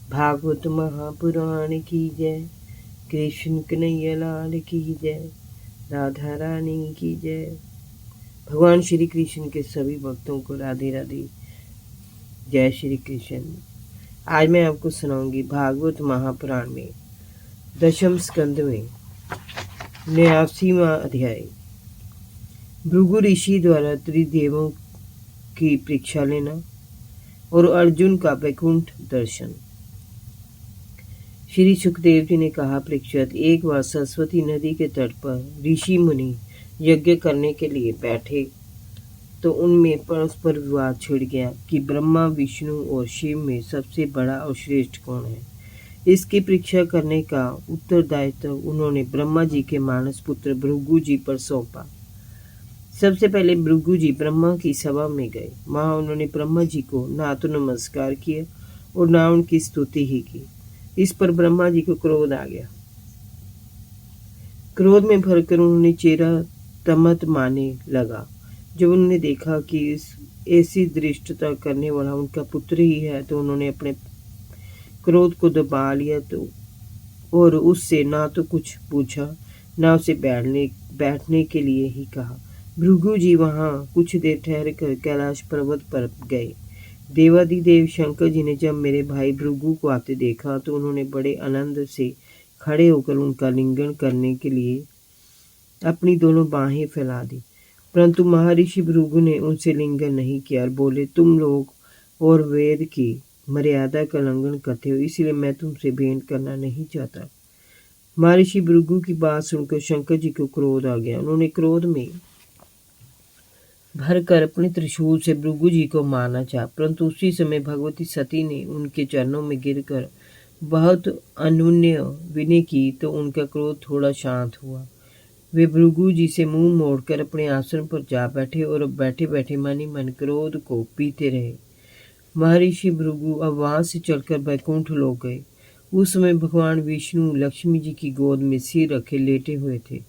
भागवत महापुराण की जय। कृष्ण कन्हैया लाल की जय। राधा रानी की जय। भगवान श्री कृष्ण के सभी भक्तों को राधे राधे। जय श्री कृष्ण। आज मैं आपको सुनाऊंगी भागवत महापुराण में दशम स्कंद में 89वां अध्याय। भृगु ऋषि द्वारा त्रिदेवों की परीक्षा लेना और अर्जुन का वैकुंठ दर्शन। श्री सुखदेव जी ने कहा, परीक्षित, एक बार सरस्वती नदी के तट पर ऋषि मुनि यज्ञ करने के लिए बैठे तो उनमें परस्पर विवाद छिड़ गया कि ब्रह्मा, विष्णु और शिव में सबसे बड़ा और श्रेष्ठ कौन है। इसकी परीक्षा करने का उत्तरदायित्व उन्होंने ब्रह्मा जी के मानस पुत्र भृगु जी पर सौंपा। सबसे पहले भृगु जी ब्रह्मा की सभा में गए। वहां उन्होंने ब्रह्मा जी को ना तो नमस्कार किया और ना उनकी स्तुति ही की। इस पर ब्रह्मा जी को क्रोध आ गया। क्रोध में भरकर उन्होंने चेहरा तमत माने लगा। जब उन्होंने देखा कि इस ऐसी दृष्टता करने वाला उनका पुत्र ही है तो उन्होंने अपने क्रोध को दबा लिया और उससे ना तो कुछ पूछा ना उसे बैठने के लिए ही कहा। भृगु जी वहां कुछ देर ठहर कर कैलाश पर्वत पर गए। देवादिदेव शंकर जी ने जब मेरे भाई भृगु को आते देखा तो उन्होंने बड़े आनंद से खड़े होकर उनका लिंगन करने के लिए अपनी दोनों बाहें फैला दी, परंतु महर्षि भृगु ने उनसे लिंगन नहीं किया और बोले, तुम लोग और वेद की मर्यादा का उल्लंघन करते हो, इसलिए मैं तुमसे भेंट करना नहीं चाहता। महर्षि भृगु की बात सुनकर शंकर जी को क्रोध आ गया। उन्होंने क्रोध में भरकर अपने त्रिशूल से भृगु जी को मारना चाहा, परंतु उसी समय भगवती सती ने उनके चरणों में गिरकर बहुत अनुनय विनय की तो उनका क्रोध थोड़ा शांत हुआ। वे भृगु जी से मुंह मोड़कर अपने आसन पर जा बैठे और बैठे बैठे मन ही मन क्रोध को पीते रहे। महर्षि भृगु अब वहां से चलकर वैकुंठ लोक गए। उस समय भगवान विष्णु लक्ष्मी जी की गोद में सिर रखे लेटे हुए थे।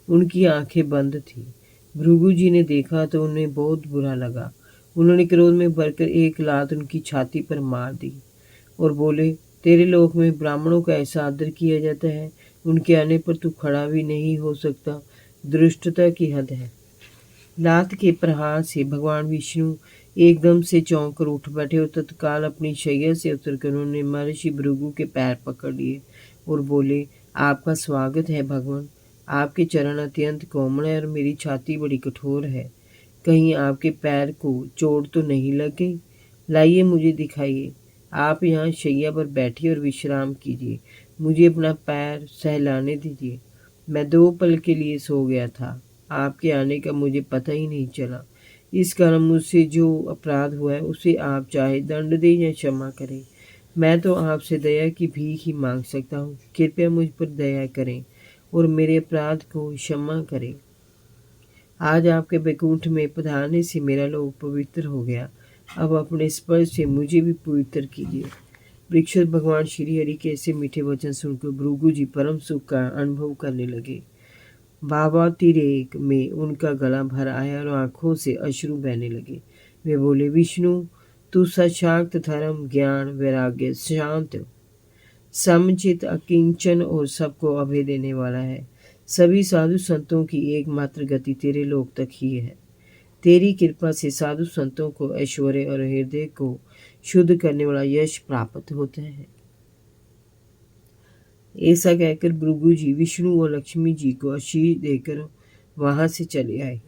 उनकी आंखें बंद थी। भृगु जी ने देखा तो उन्हें बहुत बुरा लगा। उन्होंने क्रोध में भरकर एक लात उनकी छाती पर मार दी और बोले, तेरे लोक में ब्राह्मणों का ऐसा आदर किया जाता है, उनके आने पर तू खड़ा भी नहीं हो सकता, दुष्टता की हद है। लात के प्रहार से भगवान विष्णु एकदम से चौंक कर उठ बैठे और तत्काल अपनी शैया से उतरकर उन्होंने महर्षि भृगु के पैर पकड़ लिए और बोले, आपका स्वागत है भगवान, आपके चरण अत्यंत कोमल है और मेरी छाती बड़ी कठोर है, कहीं आपके पैर को चोट तो नहीं लग गई? लाइए मुझे दिखाइए। आप यहाँ शैया पर बैठिए और विश्राम कीजिए, मुझे अपना पैर सहलाने दीजिए। मैं 2 पल के लिए सो गया था, आपके आने का मुझे पता ही नहीं चला। इस कारण मुझसे जो अपराध हुआ है उसे आप चाहे दंड दें या क्षमा करें। मैं तो आपसे दया की भीख ही मांग सकता हूँ। कृपया मुझ पर दया करें और मेरे अपराध को क्षमा करें। आज आपके वैकुंठ में पधारने से मेरा लोक पवित्र हो गया। अब अपने स्पर्श से मुझे भी पवित्र कीजिए। परीक्षित, भगवान श्री हरि के ऐसे मीठे वचन सुनकर भृगु जी परम सुख का अनुभव करने लगे। भावातिरेक में उनका गला भर आया और आंखों से अश्रु बहने लगे। वे बोले, विष्णु, तू सशाक्त धर्म, ज्ञान, वैराग्य, शांत, समचित, अकिंचन और सबको अभय देने वाला है। सभी साधु संतों की एकमात्र गति तेरे लोक तक ही है। तेरी कृपा से साधु संतों को ऐश्वर्य और हृदय को शुद्ध करने वाला यश प्राप्त होता है। ऐसा कहकर भृगु जी विष्णु और लक्ष्मी जी को आशीष देकर वहां से चले आए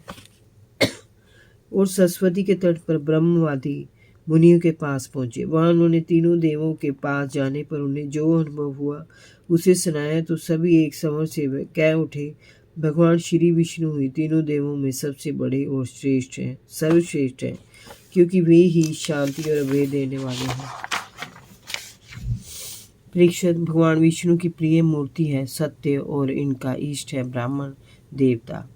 और सरस्वती के तट पर ब्रह्मवादी मुनियों के पास पहुंचे। वहां उन्होंने तीनों देवों के पास जाने पर उन्हें जो अनुभव हुआ उसे सुनाया तो सभी एक समर से कह उठे, भगवान श्री विष्णु ही तीनों देवों में सबसे बड़े और श्रेष्ठ हैं, सर्वश्रेष्ठ हैं, क्योंकि वे ही शांति और अभय देने वाले हैं। परीक्षित, भगवान विष्णु की प्रिय मूर्ति है सत्य और इनका इष्ट है ब्राह्मण देवता।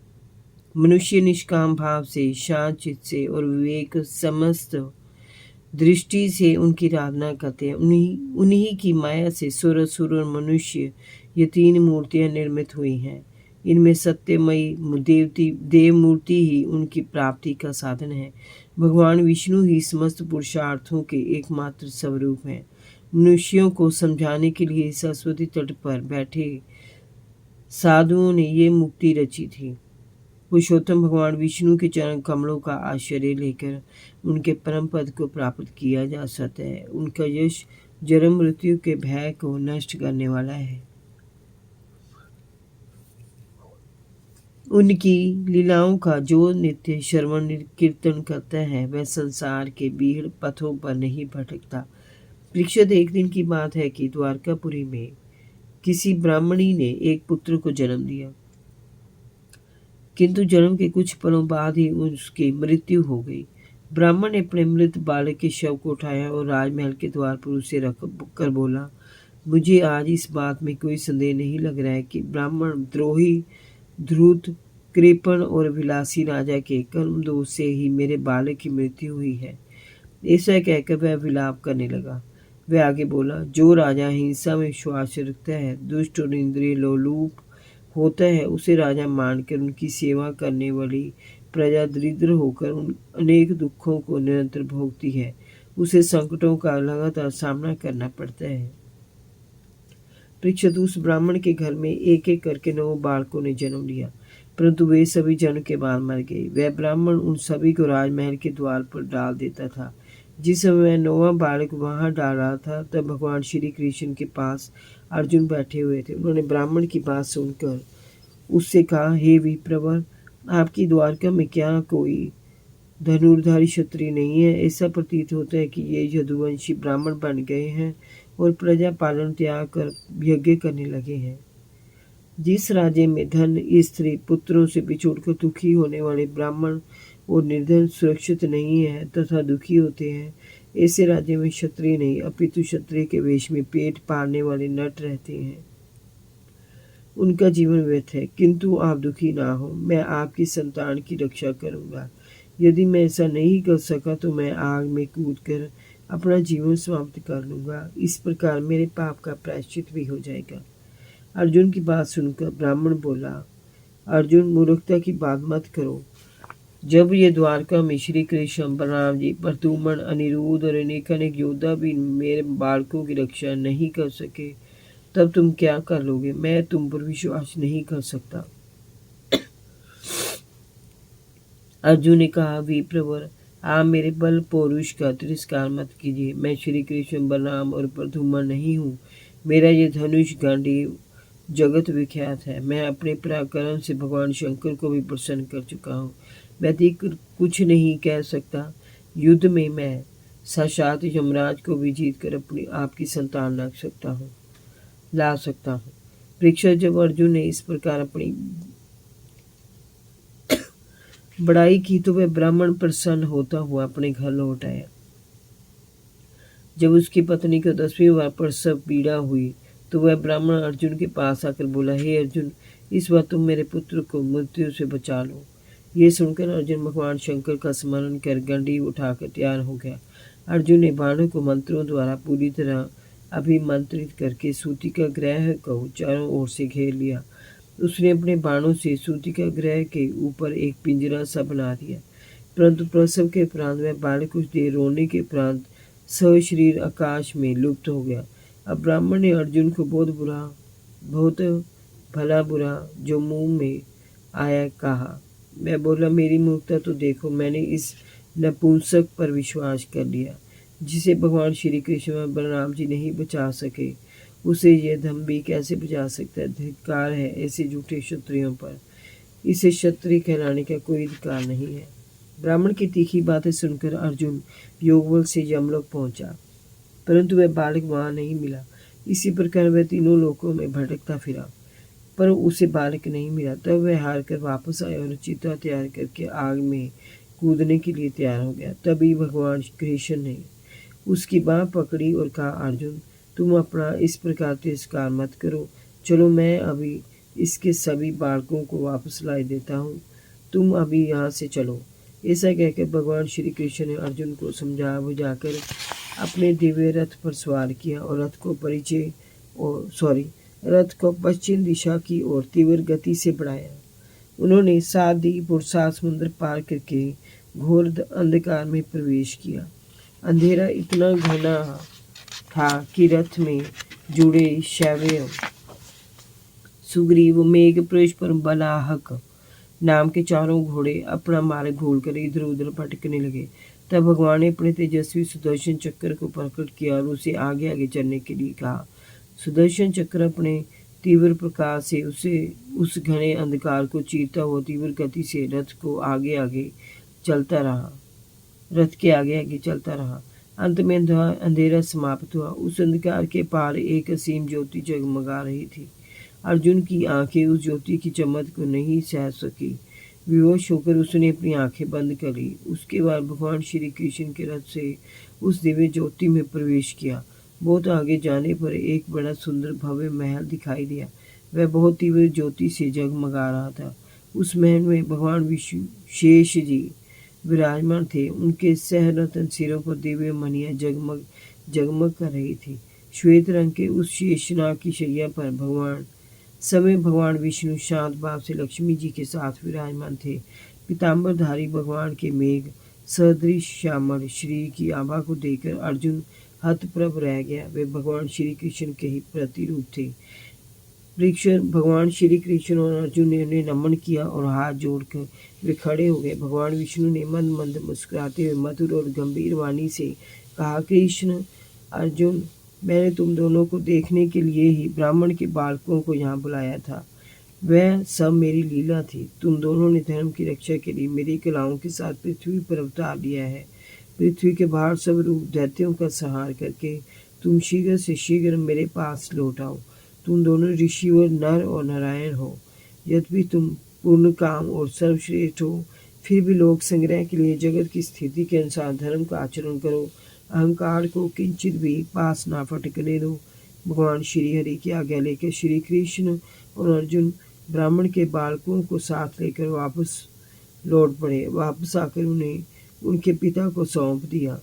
मनुष्य निष्काम भाव से, शांत चित्त से और विवेक समस्त दृष्टि से उनकी आराधना करते हैं। उन्हीं की माया से सुर, असुर और मनुष्य ये 3 मूर्तियां निर्मित हुई हैं। इनमें सत्यमयी देव मूर्ति ही उनकी प्राप्ति का साधन है। भगवान विष्णु ही समस्त पुरुषार्थों के एकमात्र स्वरूप हैं। मनुष्यों को समझाने के लिए सरस्वती तट पर बैठे साधुओं ने ये मुक्ति रची थी। पुरुषोत्तम भगवान विष्णु के चरण कमलों का आश्रय लेकर उनके परम पद को प्राप्त किया जा सकता है। उनका यश जन्म मृत्यु के भय को नष्ट करने वाला है। उनकी लीलाओं का जो नित्य श्रवण कीर्तन करता है वह संसार के बीड़ पथों पर नहीं भटकता। परीक्षित, एक दिन की बात है कि द्वारकापुरी में किसी ब्राह्मणी ने एक पुत्र को जन्म दिया, किंतु जन्म के कुछ पलों बाद ही उसकी मृत्यु हो गई। ब्राह्मण ने अपने मृत बालक के शव को उठाया और राजमहल के द्वार पर उसे रख कर बोला, मुझे आज इस बात में कोई संदेह नहीं लग रहा है कि ब्राह्मण द्रोही, धूर्त, कृपण और विलासी राजा के कर्म दोष से ही मेरे बालक की मृत्यु हुई है। ऐसा कहकर वह विलाप करने लगा। वह आगे बोला, जो राजा हिंसा में विश्वास रखता है, दुष्ट और इंद्रिय लोलुप होता है, उसे राजा मानकर उनकी सेवा करने वाली प्रजा दरिद्र होकर उन अनेक दुखों को निरंतर भोगती है। उसे संकटों का लगातार सामना करना पड़ता है। परीक्षित, उस ब्राह्मण के घर में एक एक करके 9 बालकों ने जन्म लिया, परंतु वे सभी जन्म के बाद मर गए। वह ब्राह्मण उन सभी को राजमहल के द्वार पर डाल देता था। जिस समय 9वां बालक वहां डाल रहा था, तब भगवान श्री कृष्ण के पास अर्जुन बैठे हुए थे। उन्होंने ब्राह्मण की बात सुनकर उससे कहा, हे विप्रवर, आपकी द्वारका में क्या कोई धनुर्धारी क्षत्रिय नहीं है? ऐसा प्रतीत होता है कि ये यदुवंशी ब्राह्मण बन गए हैं और प्रजा पालन त्याग कर यज्ञ करने लगे हैं। जिस राज्य में धन, स्त्री, पुत्रों से बिछोड़कर दुखी होने वाले ब्राह्मण और निर्धन सुरक्षित नहीं है तथा दुखी होते हैं, ऐसे राज्य में क्षत्रिय नहीं अपितु क्षत्रिय के वेश में पेट पालने वाले नट रहते हैं। उनका जीवन व्यर्थ है। किंतु आप दुखी ना हो, मैं आपकी संतान की रक्षा करूंगा। यदि मैं ऐसा नहीं कर सका तो मैं आग में कूदकर अपना जीवन समाप्त कर लूंगा। इस प्रकार मेरे पाप का प्रायश्चित भी हो जाएगा। अर्जुन की बात सुनकर ब्राह्मण बोला, अर्जुन, मूर्खता की बात मत करो। जब ये द्वारका में श्री कृष्ण, बलराम जी, प्रद्युम्न, अनिरुद्ध और अनेक योद्धा भी मेरे बालकों की रक्षा नहीं कर सके, तब तुम क्या कर लोगे? मैं तुम पर विश्वास नहीं कर सकता। अर्जुन ने कहा, विप्रवर, आप मेरे बल पौरुष का तिरस्कार मत कीजिए। मैं श्री कृष्ण, बलराम और प्रद्युम्न नहीं हूँ। मेरा ये धनुष गांडीव जगत विख्यात है। मैं अपने पराक्रम से भगवान शंकर को भी प्रसन्न कर चुका हूँ। मैं अधिक कुछ नहीं कह सकता। युद्ध में मैं साक्षात यमराज को भी जीत कर अपनी आपकी संतान ला सकता हूँ। परीक्षित, जब अर्जुन ने इस प्रकार अपनी बड़ाई की तो वह ब्राह्मण प्रसन्न होता हुआ अपने घर लौट आया। जब उसकी पत्नी को 10वीं बार प्रसव पीड़ा हुई तो वह ब्राह्मण अर्जुन के पास आकर बोला, हे अर्जुन, इस बार तुम मेरे पुत्र को मृत्यु से बचा लो। ये सुनकर अर्जुन भगवान शंकर का स्मरण कर गंडी उठाकर तैयार हो गया। अर्जुन ने बाणों को मंत्रों द्वारा पूरी तरह अभिमंत्रित करके सूतिका ग्रह को चारों ओर से घेर लिया। उसने अपने बाणों से सूतिका ग्रह के ऊपर एक पिंजरा सा बना दिया, परंतु प्रसव के उपरांत वह बालक कुछ देर रोने के उपरांत सशरीर आकाश में लुप्त हो गया। अब ब्राह्मण ने अर्जुन को बहुत भला बुरा जो मुंह में आया कहा। मैं बोला, मेरी मूर्खता तो देखो, मैंने इस नपुंसक पर विश्वास कर लिया जिसे भगवान श्री कृष्ण और बलराम जी नहीं बचा सके। उसे यह धम्बी कैसे बचा सकता है? धिक्कार है ऐसे झूठे क्षत्रियों पर। इसे क्षत्रिय कहलाने का कोई अधिकार नहीं है। ब्राह्मण की तीखी बातें सुनकर अर्जुन योगबल से यमलोक पहुंचा, परंतु वह बालक वहां नहीं मिला। इसी प्रकार वह तीनों लोकों में भटकता फिरा, पर उसे बालक नहीं मिला। तब वह हार कर वापस आया और चिता तैयार करके आग में कूदने के लिए तैयार हो गया। तभी भगवान कृष्ण ने उसकी बाँह पकड़ी और कहा, अर्जुन, तुम अपना इस प्रकार तिरस्कार मत करो। चलो, मैं अभी इसके सभी बालकों को वापस ला देता हूँ। तुम अभी यहाँ से चलो। ऐसा कहकर भगवान श्री कृष्ण ने अर्जुन को समझा बुझाकर अपने दिव्य रथ पर सवार किया और रथ को पश्चिम दिशा की ओर तीव्र गति से बढ़ाया। उन्होंने 7 पुरुषार्थ समुद्र पार करके घोर अंधकार में प्रवेश किया। अंधेरा इतना घना था कि रथ में जुड़े शैव्य सुग्रीव मेघ पुरुष पर बलाहक नाम के चारों घोड़े अपना मार्ग घोलकर इधर उधर भटकने लगे। तब भगवान ने अपने तेजस्वी सुदर्शन चक्र को प्रकट किया और उसे आगे आगे चलने के लिए कहा। सुदर्शन चक्र अपने तीव्र प्रकाश से उसे उस घने अंधकार को चीरता हुआ तीव्र गति से रथ के आगे आगे चलता रहा। अंत में अंधेरा समाप्त हुआ। उस अंधकार के पार एक असीम ज्योति जगमगा रही थी। अर्जुन की आंखें उस ज्योति की चमक को नहीं सह सकी। विवश होकर उसने अपनी आंखें बंद कर ली। उसके बाद भगवान श्री कृष्ण के रथ से उस दिव्य ज्योति में प्रवेश किया। बहुत आगे जाने पर एक बड़ा सुंदर भव्य महल दिखाई दिया। वह बहुत तीव्र ज्योति से जगमगा रहा था। उस महल में भगवान विष्णु शेष जी विराजमान थे। उनके सहरतन सिरों पर दिव्य मणियां जगमग जगमग कर रही थी। श्वेत रंग के उस शेषनाग की शैया पर भगवान विष्णु शांत भाव से लक्ष्मी जी के साथ विराजमान थे। पीताम्बरधारी भगवान के मेघ सदृश श्यामल शरीर की आभा को देखकर अर्जुन हतप्रभ रह गया। वे भगवान श्री कृष्ण के ही प्रतिरूप थे। भगवान श्री कृष्ण और अर्जुन ने उन्हें नमन किया और हाथ जोड़कर वे खड़े हो गए। भगवान विष्णु ने मंद मंद मुस्कुराते हुए मधुर और गंभीर वाणी से कहा, कृष्ण अर्जुन, मैंने तुम दोनों को देखने के लिए ही ब्राह्मण के बालकों को यहाँ बुलाया था। वह सब मेरी लीला थी। तुम दोनों ने धर्म की रक्षा के लिए मेरी कलाओं के साथ पृथ्वी पर अवतार लिया है। पृथ्वी के बाहर सब रूप दैत्यों का संहार करके तुम शीघ्र से शीघ्र मेरे पास लौट आओ। तुम दोनों ऋषिवर नर और नारायण हो। यद्यपि तुम पूर्ण काम और सर्वश्रेष्ठ हो, फिर भी लोक संग्रह के लिए जगत की स्थिति के अनुसार धर्म का आचरण करो। अहंकार को किंचित भी पास ना फटकने दो। भगवान श्री हरि की आज्ञा लेकर श्री कृष्ण और अर्जुन ब्राह्मण के बालकों को साथ लेकर वापस लौट पड़े। वापस आकर उन्हें उनके पिता को सौंप दिया।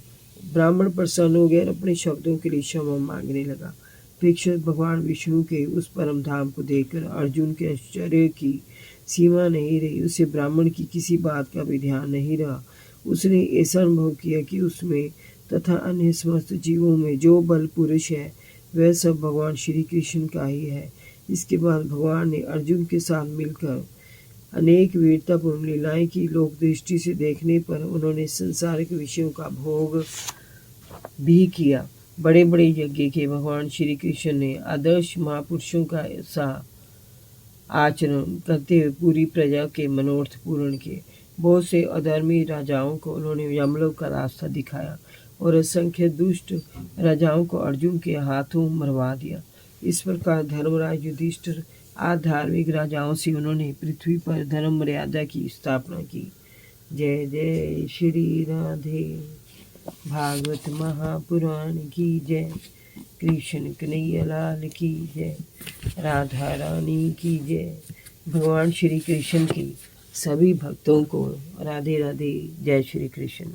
ब्राह्मण प्रसन्न हो गया और अपने शब्दों के लिए क्षमा मांगने लगा। परीक्षित भगवान विष्णु के उस परम धाम को देखकर अर्जुन के आश्चर्य की सीमा नहीं रही। उसे ब्राह्मण की किसी बात का भी ध्यान नहीं रहा। उसने ऐसा अनुभव किया कि उसमें तथा अन्य समस्त जीवों में जो बल पुरुष है वह सब भगवान श्री कृष्ण का ही है। इसके बाद भगवान ने अर्जुन के साथ मिलकर अनेक वीरतापूर्ण लीलाएं की। लोक दृष्टि से देखने पर उन्होंने संसारिक विषयों का भोग भी किया। बड़े बड़े यज्ञ के भगवान श्री कृष्ण ने आदर्श महापुरुषों का सा आचरण करते हुए पूरी प्रजा के मनोरथ पूर्ण किए। बहुत से अधर्मी राजाओं को उन्होंने यमलोक का रास्ता दिखाया और असंख्य दुष्ट राजाओं को अर्जुन के हाथों मरवा दिया। इस प्रकार धर्मराज युधिष्ठिर आधार्मिक राजाओं से उन्होंने पृथ्वी पर धर्म मर्यादा की स्थापना की। जय जय श्री राधे। भागवत महापुराण की जय। कृष्ण कन्हैया लाल की जय। राधा रानी की जय। भगवान श्री कृष्ण की सभी भक्तों को राधे राधे। जय श्री कृष्ण।